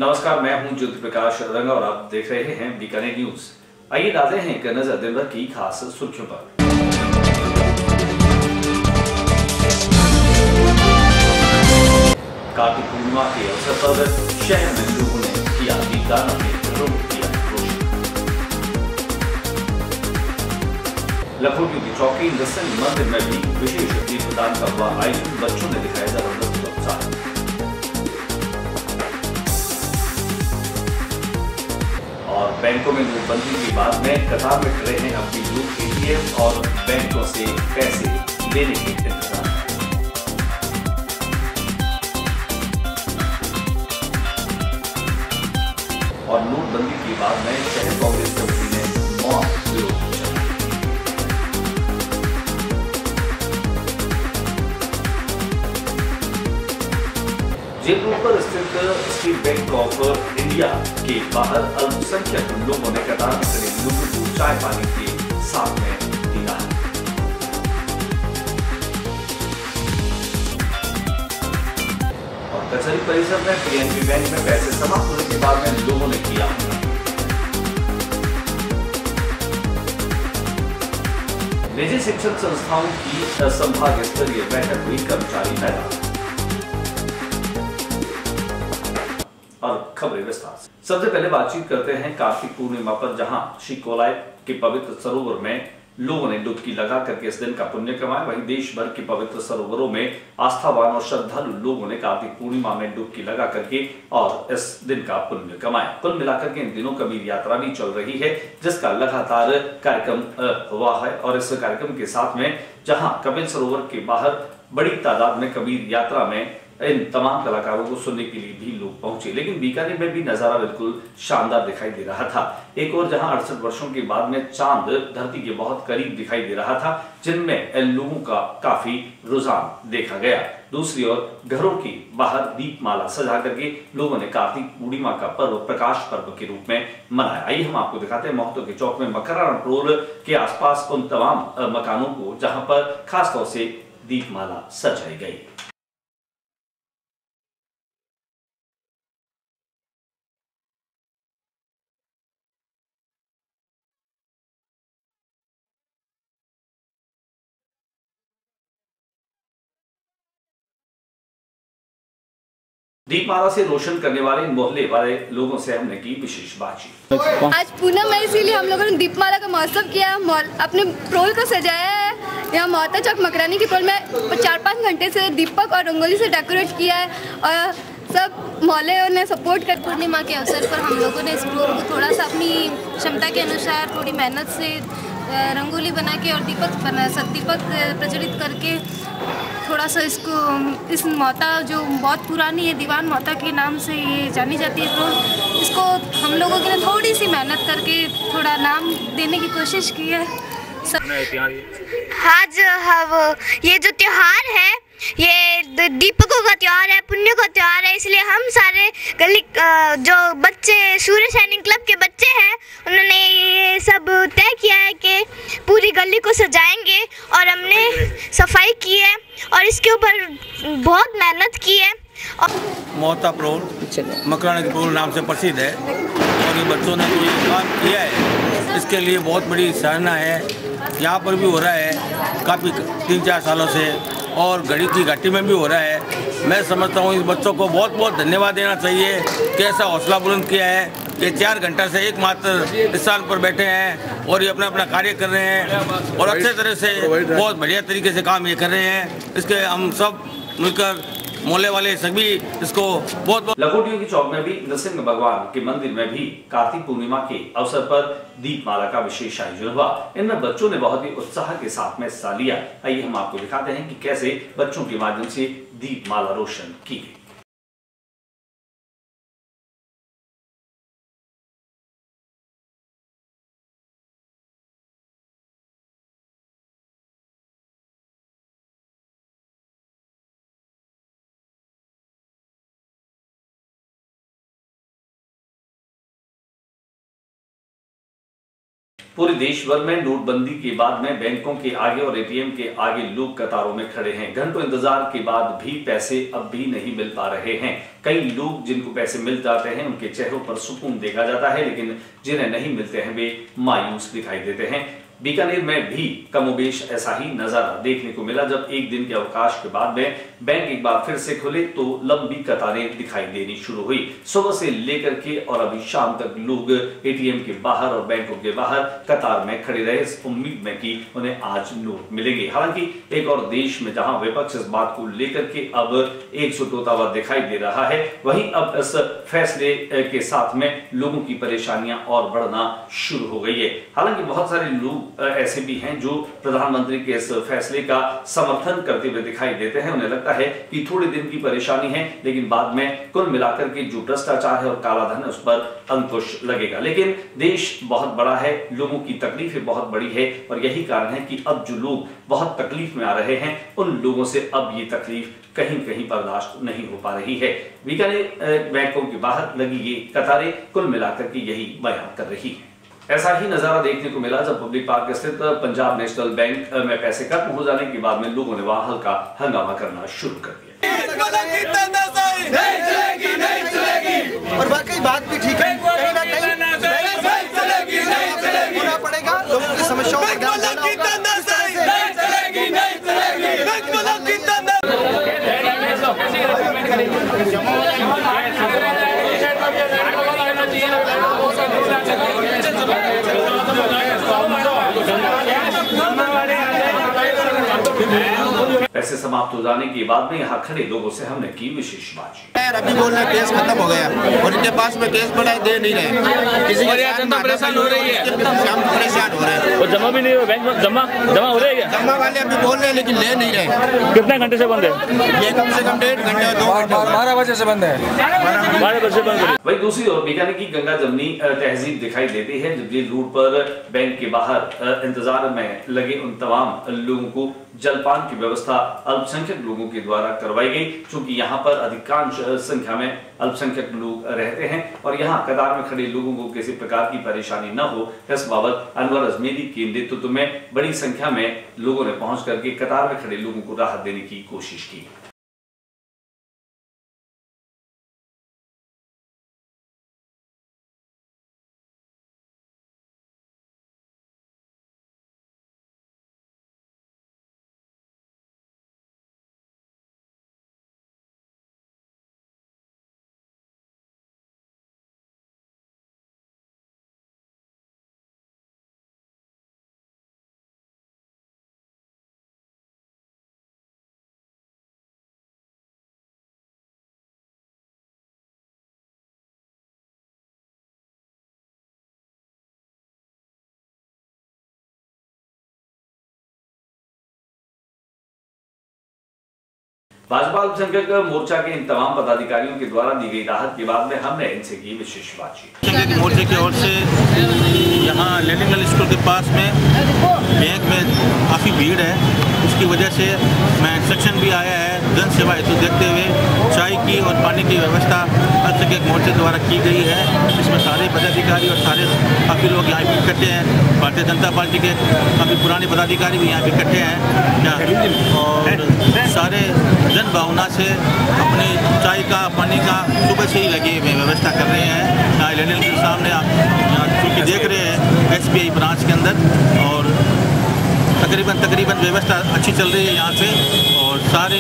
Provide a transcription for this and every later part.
नमस्कार, मैं हूं ज्योति प्रकाश रंग और आप देख रहे हैं बीकानेर न्यूज। आइए डालते हैं एक नजर दिन भर की खास सुर्खियों पर। कार्तिक पूर्णिमा के अवसर पर शहर में लोगों ने किया दीपदान, अपने घरों को किया रोशन। लखोटियों की चौकी नृसिंह मंदिर में भी विशेष दीपदान का हुआ आयोजन। बच्चों ने दिखाया जबरदस्त उत्साह। और बैंकों में नोटबंदी के बाद में कतार में खड़े हैं अब भी लोग एटीएम और बैंकों से पैसे लेने के इंतजार में। और नोटबंदी के बाद में शहर कांग्रेस कमेटी ने मौन विरोध किया। जेल रोड पर स्थित स्टेट बैंक ऑफ इंडिया के बाहर अल्पसंख्यक लोगों ने कतार में खड़े लोगों को चाय पानी के साथ में दिया। और कचहरी परिसर में पीएनबी बैंक में पैसे समाप्त होने के बाद में लोगों ने किया। निजी शिक्षण संस्थाओं की संभाग स्तरीय बैठक हुई, कर्मचारी हैरान। और खबरें विस्तार से। सबसे पहले बातचीत करते हैं कार्तिक पूर्णिमा पर, जहां श्री कोलाय के पवित्र सरोवर में लोगों ने डुबकी लगा करके इस दिन का पुण्य कमाया। वहीं देश भर के पवित्र सरोवरों में आस्थावान और श्रद्धालु लोगों ने कार्तिक पूर्णिमा में डुबकी लगा करके और इस दिन का पुण्य कमाया। कुल मिलाकर के इन दिनों कबीर यात्रा भी चल रही है, जिसका लगातार कार्यक्रम हुआ है। और इस कार्यक्रम के साथ में जहां कपिल सरोवर के बाहर बड़ी तादाद में कबीर यात्रा में इन तमाम कलाकारों को सुनने के लिए भी लोग पहुंचे। लेकिन बीकानेर में भी नजारा बिल्कुल शानदार दिखाई दे रहा था। एक और जहां 68 वर्षों के बाद में चांद धरती के बहुत करीब दिखाई दे रहा था, जिनमें लोगों का काफी रुझान देखा गया। दूसरी ओर घरों के बाहर दीपमाला सजा करके लोगों ने कार्तिक पूर्णिमा का पर्व प्रकाश पर्व के रूप में मनाया। आइए हम आपको दिखाते हैं महतो के चौक में मकराना रोड के आसपास उन तमाम मकानों को जहां पर खासतौर से दीपमाला सजाई गई। दीपमाला से रोशन करने वाले मोहल्ले वाले लोगों से हमने की विशेष बातचीत। आज पूनम है, इसीलिए हम लोगों ने दीपमाला का महोत्सव किया। अपने प्रोल को सजाया है। यहाँ महतो चौक मकरानी के प्रोल में 4-5 घंटे से दीपक और रंगोली से डेकोरेट किया है और सब मोहल्ले ने सपोर्ट कर। पूर्णिमा के अवसर पर हम लोगों ने इस प्रोल को थोड़ा सा अपनी क्षमता के अनुसार थोड़ी मेहनत से रंगोली बना के और दीपक प्रज्वलित करके थोड़ा सा इस मोहता जो बहुत पुरानी है, दीवान मोहता के नाम से ये जानी जाती है, तो इसको हम लोगों ने थोड़ी सी मेहनत करके थोड़ा नाम देने की कोशिश की है। आज ये जो त्योहार है ये दीपकों का त्योहार है, पुण्य का त्योहार है। इसलिए हम सारे गली जो बच्चे सूर्य सैनिक क्लब के बच्चे हैं, उन्होंने ये सब तय किया है कि पूरी गली को सजाएंगे और हमने सफाई की है और इसके ऊपर बहुत मेहनत की है। मोहता प्रोल मकराना के प्रोल नाम से प्रसिद्ध है और ये बच्चों ने जो काम किया है इसके लिए बहुत बड़ी सराहना है। यहाँ पर भी हो रहा है काफ़ी 3-4 सालों से और घड़ी की घाटी में भी हो रहा है। मैं समझता हूँ इस बच्चों को बहुत बहुत धन्यवाद देना चाहिए कि ऐसा हौसला बुलंद किया है। ये 4 घंटा से एकमात्र इस साल पर बैठे हैं और ये अपना अपना कार्य कर रहे हैं और अच्छे तरह से बहुत बढ़िया तरीके से काम ये कर रहे हैं। इसके हम सब मिलकर मोहल्ले वाले सभी इसको बहुत लखोटियों की चौक में भी नृसिंह भगवान के मंदिर में भी कार्तिक पूर्णिमा के अवसर पर दीपमाला का विशेष आयोजन हुआ। इनमें बच्चों ने बहुत ही उत्साह के साथ में हिस्सा लिया। आइए हम आपको दिखाते हैं कि कैसे बच्चों के माध्यम से दीपमाला रोशन की गई। पूरे देश भर में नोटबंदी के बाद में बैंकों के आगे और एटीएम के आगे लोग कतारों में खड़े हैं। घंटों इंतजार के बाद भी पैसे अब भी नहीं मिल पा रहे हैं। कई लोग जिनको पैसे मिल जाते हैं उनके चेहरों पर सुकून देखा जाता है, लेकिन जिन्हें नहीं मिलते हैं वे मायूस दिखाई देते हैं। बीकानेर में भी कमोबेश ऐसा ही नजारा देखने को मिला। जब एक दिन के अवकाश के बाद में बैंक एक बार फिर से खुले तो लंबी कतारें दिखाई देनी शुरू हुई। सुबह से लेकर के और अभी शाम तक लोग एटीएम के बाहर और बैंकों के बाहर कतार में खड़े रहे, इस उम्मीद में कि उन्हें आज नोट मिलेंगे। हालांकि एक और देश में जहां विपक्ष इस बात को लेकर के अब एकजुट होता हुआ दिखाई दे रहा है, वहीं अब इस फैसले के साथ में लोगों की परेशानियां और बढ़ना शुरू हो गई है। हालांकि बहुत सारे लोग ऐसे भी हैं जो प्रधानमंत्री के इस फैसले का समर्थन करते हुए दिखाई देते हैं। उन्हें लगता है कि थोड़े दिन की परेशानी है, लेकिन बाद में कुल मिलाकर के जो भ्रष्टाचार है और कालाधन है उस पर अंकुश लगेगा। लेकिन देश बहुत बड़ा है, लोगों की तकलीफें बहुत बड़ी है और यही कारण है कि अब जो लोग बहुत तकलीफ में आ रहे हैं उन लोगों से अब ये तकलीफ कहीं कहीं बर्दाश्त नहीं हो पा रही है। बीकानेर बैंकों के बाहर लगी ये कतारें कुल मिलाकर के यही बयान कर रही है। ऐसा ही नजारा देखने को मिला जब पब्लिक पार्क स्थित पंजाब नेशनल बैंक में पैसे खत्म हो जाने के बाद में लोगों ने वहां हल्का हंगामा करना शुरू कर दिया। और वाकई बात भी ठीक है, कहीं ना कहीं होना पड़ेगा, लोगों की समस्याओं पर ध्यान देना होगा। पैसे समाप्त हो जाने के बाद में यहाँ खड़े लोगों से हमने की विशेष बातचीत। अभी बोल रहे केस खत्म हो गया और इनके पास में केस पड़ा दे नहीं रहे, किसी के जनता परेशान हो रही है, हम परेशान हो रहे हैं और जमा भी नहीं हो, बैंक में जमा हो रही है। जमा वाले अभी बोल रहे हैं लेकिन ले नहीं रहे। कितने घंटे से बंद है? ये कम से कम 1.5 घंटे 2 घंटे 12 बजे से बंद है। 12 बजे से बंद है। वही दूसरी ओर बीकानेर की गंगा जमनी तहजीब दिखाई देती है। जब जेल रोड पर बैंक के बाहर इंतजार में लगे उन तमाम लोगों को जलपान की व्यवस्था अल्पसंख्यक लोगों के द्वारा करवाई गई। चूंकि यहाँ पर अधिकांश संख्या में अल्पसंख्यक लोग रहते हैं और यहाँ कतार में खड़े लोगों को किसी प्रकार की परेशानी न हो, इस बाबत अनवर अजमेरी के नेतृत्व में बड़ी संख्या में लोगों ने पहुंच करके कतार में खड़े लोगों को राहत देने की कोशिश की। भाजपा अल्पसंख्यक मोर्चा के इन तमाम पदाधिकारियों के द्वारा दी गई राहत के बाद में हमने इनसे की विशेष बातचीत। मोर्चे की ओर से यहाँ लेनिंगल स्कूल के पास में बैंक में काफ़ी भीड़ है, उसकी वजह से मैं इंस्ट्रक्शन भी आया है जन सेवा हेतु देखते हुए चाय की और पानी की व्यवस्था अल्पसंख्यक मोर्चे द्वारा की गई है। इसमें सारे पदाधिकारी और सारे काफ़ी लोग यहाँ भी इकट्ठे हैं। भारतीय जनता पार्टी के काफ़ी पुराने पदाधिकारी भी यहाँ भी इकट्ठे हैं और सारे जन भावना से अपनी चाय का पानी का सुबह से ही लगे हुए व्यवस्था कर रहे हैं। यहाँ लेनिन के सामने आप यहाँ चूँकि देख रहे हैं SBI ब्रांच के अंदर, और तकरीबन व्यवस्था अच्छी चल रही है यहाँ पे और सारे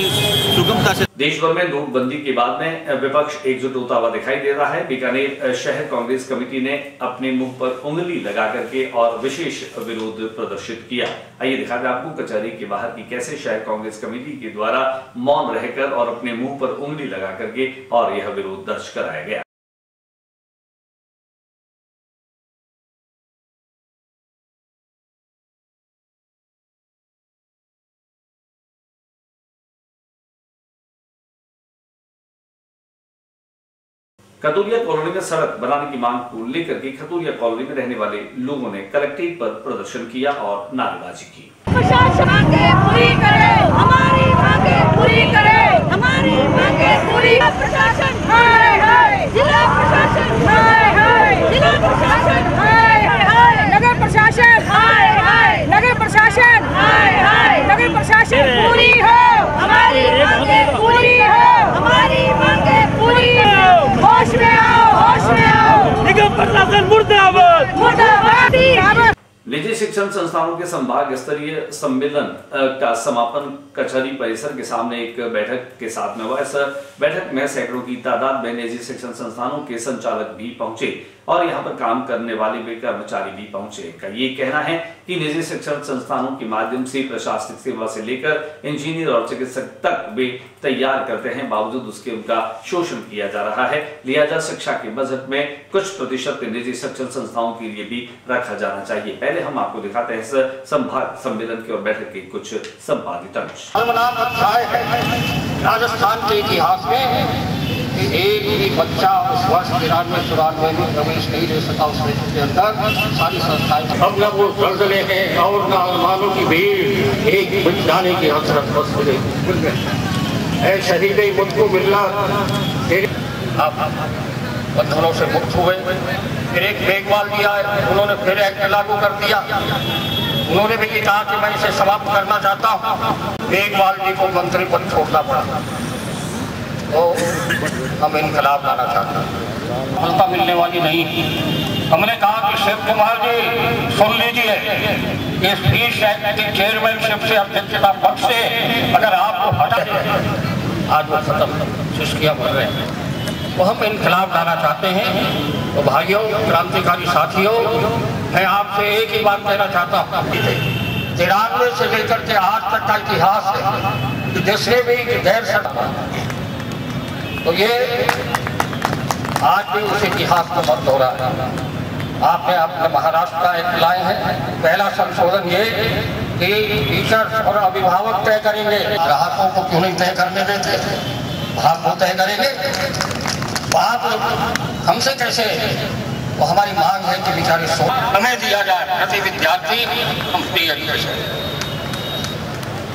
सुगमता से। देश भर में नोटबंदी के बाद में विपक्ष एकजुट होता हुआ दिखाई दे रहा है। बीकानेर शहर कांग्रेस कमेटी ने अपने मुंह पर उंगली लगा करके और विशेष विरोध प्रदर्शित किया। आइए दिखाते हैं आपको कचहरी के बाहर की कैसे शहर कांग्रेस कमेटी के द्वारा मौन रहकर और अपने मुंह पर उंगली लगा करके और यह विरोध दर्ज कराया गया। खतूरिया कॉलोनी में सड़क बनाने की मांग को लेकर के खतूरिया कॉलोनी में रहने वाले लोगों ने कलेक्ट्रेट पर प्रदर्शन किया और नारेबाजी की। प्रशासन मांगे पूरी करे, हमारी मांगे पूरी करे, हमारी मांगे पूरी। प्रशासन हाय हाय, जिला प्रशासन हाय हाय, जिला प्रशासन हाय हाय, नगर प्रशासन प्रशासन पूरी हो, हमारी मांगे पूरी हो, हमारी मांगे पूरी हो। होश में आओ, होश में आओ, निगम प्रशासन मुर्दाबाद, मुर्दाबाद। निजी शिक्षण संस्थानों के संभाग स्तरीय सम्मेलन का समापन कचहरी परिसर के सामने एक बैठक के साथ में हुआ। इस बैठक में सैकड़ों की तादाद में निजी शिक्षण संस्थानों के संचालक भी पहुंचे और यहां पर काम करने वाले वे कर्मचारी भी पहुंचे। का ये कहना है कि निजी शिक्षण संस्थानों के माध्यम से प्रशासनिक सेवा से लेकर इंजीनियर और चिकित्सक तक वे तैयार करते हैं, बावजूद उसके उनका शोषण किया जा रहा है। लिहाजा शिक्षा के बजट में कुछ प्रतिशत निजी शिक्षण संस्थाओं के लिए भी रखा जाना चाहिए। पहले हम आपको दिखाते हैं इस संभाग सम्मेलन की और बैठक के कुछ संपादित अंश। राजस्थान के इतिहास में एक भी बच्चा उस वर्ष 93-94 में प्रवेश नहीं ले सका उस क्षेत्र के अंदर। सारी संस्थाएं हम लोग वो जलजले हैं और नामानों की भीड़ एक मिट जाने की हसरत बस मिले। शहीद मुझको मिलना आप बंधनों से मुक्त हुए। फिर एक मेघवाल भी आए, उन्होंने फिर एक्ट लागू कर दिया। उन्होंने भी कहा कि मैं इसे समाप्त करना चाहता हूँ। मेघवाल जी को मंत्री पद छोड़ना पड़ा। तो हम इनकलाब लाना चाहते हैं, सफलता मिलने वाली नहीं। हमने कहा कि शिव कुमार जी सुन लीजिए, इस फीस एक्ट की चेयरमैनशिप से अध्यक्षता पद से अगर आपको हटा, आज वो खत्म शिष्कियाँ बढ़ रहे हैं, तो हम इनकलाब लाना चाहते हैं। तो भाइयों, क्रांतिकारी साथियों, मैं आपसे एक ही बात कहना चाहता हूँ। 93 से लेकर के आज तक का इतिहास है कि जिसने भी गैर सरकार, तो ये आज भी उस इतिहास को मत हो रहा है। आपने अपने महाराष्ट्र का एक लाए हैं, पहला संशोधन ये कि टीचर्स और अभिभावक तय करेंगे, ग्राहकों को क्यों नहीं तय करने देते, भाग को तय करेंगे। बात हमसे कैसे, वो हमारी मांग है कि बेचारी हमें दिया जाए प्रति विद्यार्थी हम फ्री एजुकेशन।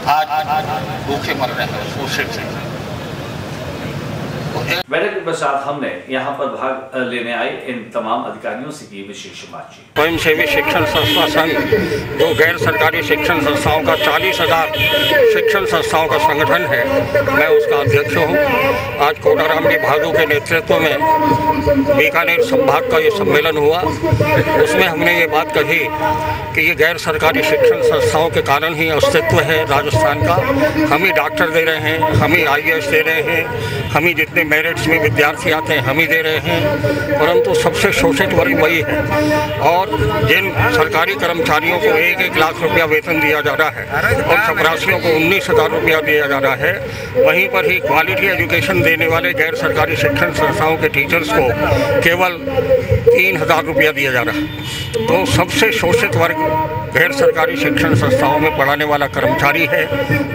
आज भूखे मर रहे हैं शोषित से। बैठक के पश्चात हमने यहाँ पर भाग लेने आए इन तमाम अधिकारियों से की विशेष बातचीत। स्वयंसेवी शिक्षण संस्था संघ, जो गैर सरकारी शिक्षण संस्थाओं का 40,000 शिक्षण संस्थाओं का संगठन है, मैं उसका अध्यक्ष हूँ। आज कोटाराम जी भादु के नेतृत्व में बीकानेर संभाग का ये सम्मेलन हुआ। उसमें हमने ये बात कही कि ये गैर सरकारी शिक्षण संस्थाओं के कारण ही अस्तित्व है राजस्थान का। हम ही डॉक्टर दे रहे हैं, हम ही IAS दे रहे हैं, हम ही जितने मेरिट्स में विद्यार्थी आते हैं हम ही दे रहे हैं, परंतु सबसे शोषित वर्ग वही है। और जिन सरकारी कर्मचारियों को 1-1 लाख रुपया वेतन दिया जा रहा है और चपरासियों को 19,000 रुपया दिया जा रहा है, वहीं पर ही क्वालिटी एजुकेशन देने वाले गैर सरकारी शिक्षण संस्थाओं के टीचर्स को केवल 3,000 रुपया दिया जा रहा है। तो सबसे शोषित वर्ग गैर सरकारी शिक्षण संस्थाओं में पढ़ाने वाला कर्मचारी है,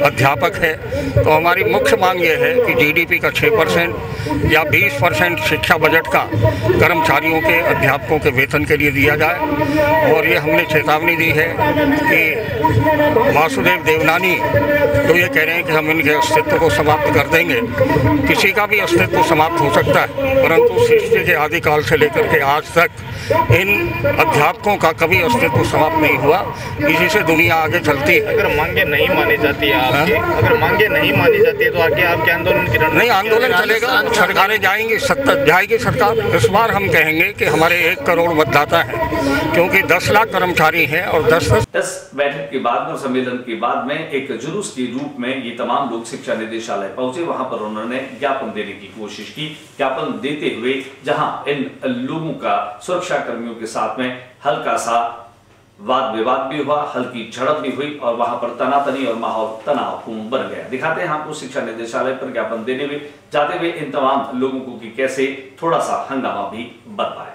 अध्यापक है। तो हमारी मुख्य मांग ये है कि GDP का 6% या 20% शिक्षा बजट का कर्मचारियों के, अध्यापकों के वेतन के लिए दिया जाए। और ये हमने चेतावनी दी है कि वासुदेव देवनानी तो ये कह रहे हैं कि हम इनके अस्तित्व को समाप्त कर देंगे। किसी का भी अस्तित्व समाप्त हो सकता है, परंतु सृष्टि के आदिकाल से लेकर के आज तक इन अध्यापकों का कभी अस्तित्व समाप्त नहीं हुआ। इसी से दुनिया आगे चलती है। अगर मांगे नहीं मानी जाती है आपकी, अगर मांगे नहीं मानी जाती है तो आगे आपके आंदोलन की नहीं, आंदोलन चलेगा, सरकारें जाएंगी, जाएगी सरकार। इस बार हम कहेंगे कि हमारे 1 करोड़ मतदाता हैं, क्योंकि 10 लाख कर्मचारी हैं और 10। इस बैठक के बाद में, सम्मेलन के बाद में एक जुलूस के रूप में ये तमाम लोग शिक्षा निदेशालय पहुंचे। वहां पर उन्होंने ज्ञापन देने की कोशिश की। ज्ञापन देते हुए जहां इन लोगों का सुरक्षा कर्मियों के साथ में हल्का सा वाद विवाद भी हुआ, हल्की झड़प भी हुई और वहां पर तनातनी और माहौल तनावपूर्ण बन गया। दिखाते हैं आपको शिक्षा निदेशालय पर ज्ञापन देने में जाते हुए इन तमाम लोगों को कि कैसे थोड़ा सा हंगामा भी बन पाया।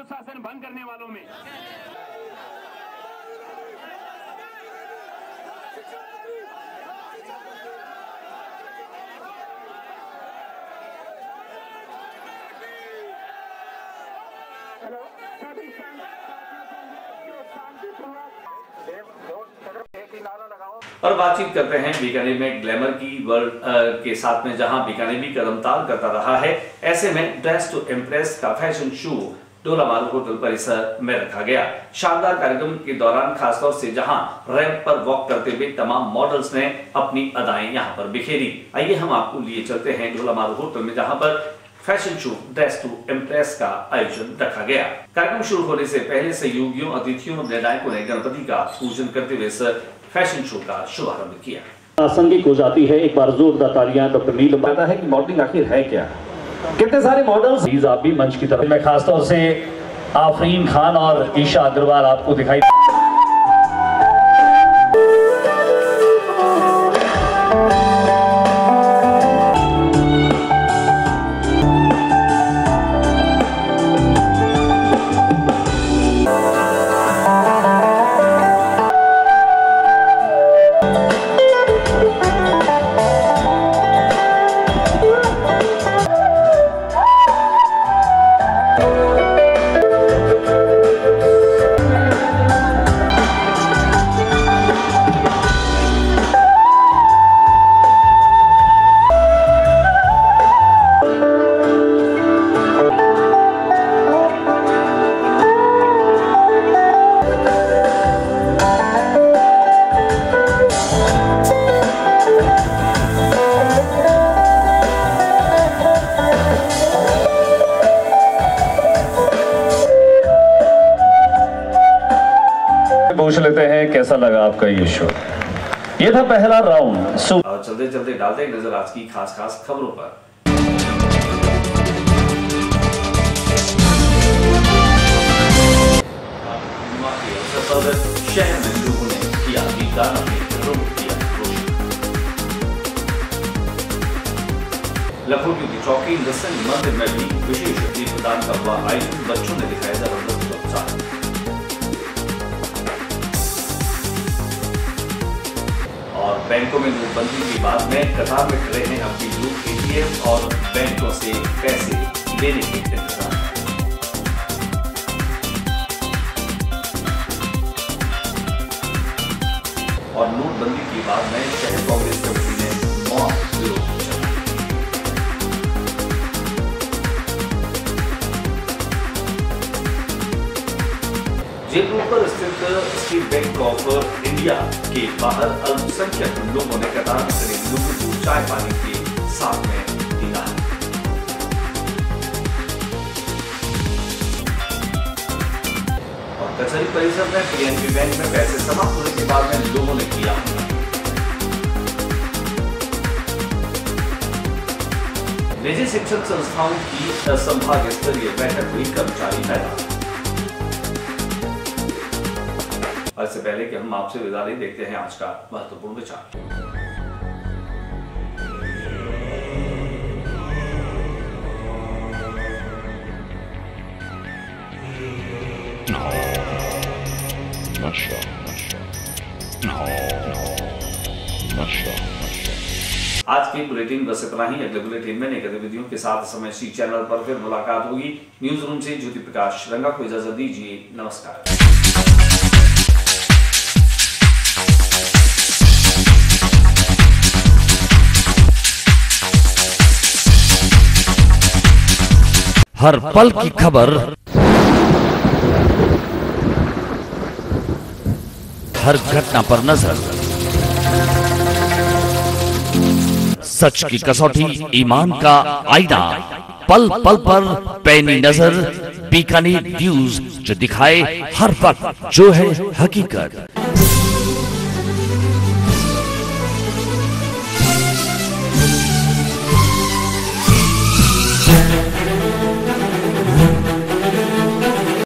अनुशासन भंग करने वालों में। और बातचीत करते हैं बीकानेर में ग्लैमर की वर्ल्ड के साथ में, जहां बीकानेर भी कदमताल करता रहा है। ऐसे में ड्रेस टू इम्प्रेस का फैशन शो डोलामारू होटल परिसर में रखा गया। शानदार कार्यक्रम के दौरान खासतौर से जहां रैंप पर वॉक करते हुए तमाम मॉडल्स ने अपनी अदाएं यहां पर बिखेरी। आइए हम आपको लिए चलते हैं डोलामारू होटल में, जहां पर fashion show dress to impress का आयोजन रखा गया। कार्यक्रम शुरू होने से पहले सहयोगियों, अतिथियों और निर्णायकों ने गणपति का पूजन करते हुए इस फैशन शो का शुभारंभ किया। प्रासंगिक हो जाती है। एक बार जोरदार तालियां डॉक्टर नीलम। पता है कि मॉडलिंग आखिर है क्या, कितने सारे मॉडल्स। आप भी मंच की तरफ में खासतौर से आफरीन खान और ईशा अग्रवाल आपको दिखाई। पूछ लेते हैं कैसा लगा आपका ये शो। ये था पहला राउंड। चलते चलते डालते एक नजर आज की खास खबरों पर। शहर में लोगों ने किया दीपदान, अपने घरों में किया रोशन। लखोटियों की चौकी दस्तन मंदिर में भी विशेष दीपदान का हुआ आयोजन। बच्चों ने दिखाया जबरदस्त उत्साह। और बैंकों में नोटबंदी के बाद में कतार में खड़े हैं अपनी लोग एटीएम और बैंकों से पैसे लेने के इंतजार। और नोटबंदी के बाद में शहर कांग्रेस कमेटी ने मौत विरोध चलाया। जयपुर पर स्थित स्टेट बैंक ऑफ इंडिया के बाहर अल्पसंख्यक लोगों ने कतार में खड़े लोगों को चाय पानी के साथ में दिया। और कचहरी परिसर में पीएनबी बैंक में पैसे समाप्त होने के बाद में लोगों ने किया। निजी शिक्षण संस्थाओं की संभाग स्तरीय बैठक हुई, कर्मचारी मैदान। इससे पहले कि हम आपसे विदा लें, देखते हैं आज का महत्वपूर्ण विचार। आज की बुलेटिन बस इतना ही। अगले बुलेटिन में नई गतिविधियों के साथ समय इसी चैनल पर फिर मुलाकात होगी। न्यूज रूम से ज्योति प्रकाश रंगा को इजाजत दीजिए। नमस्कार। हर पल की खबर, हर घटना पर नजर, सच की कसौटी, ईमान का आईना, पल पल पर पैनी नजर। बीकानेर न्यूज, जो दिखाए हर वक्त जो है हकीकत।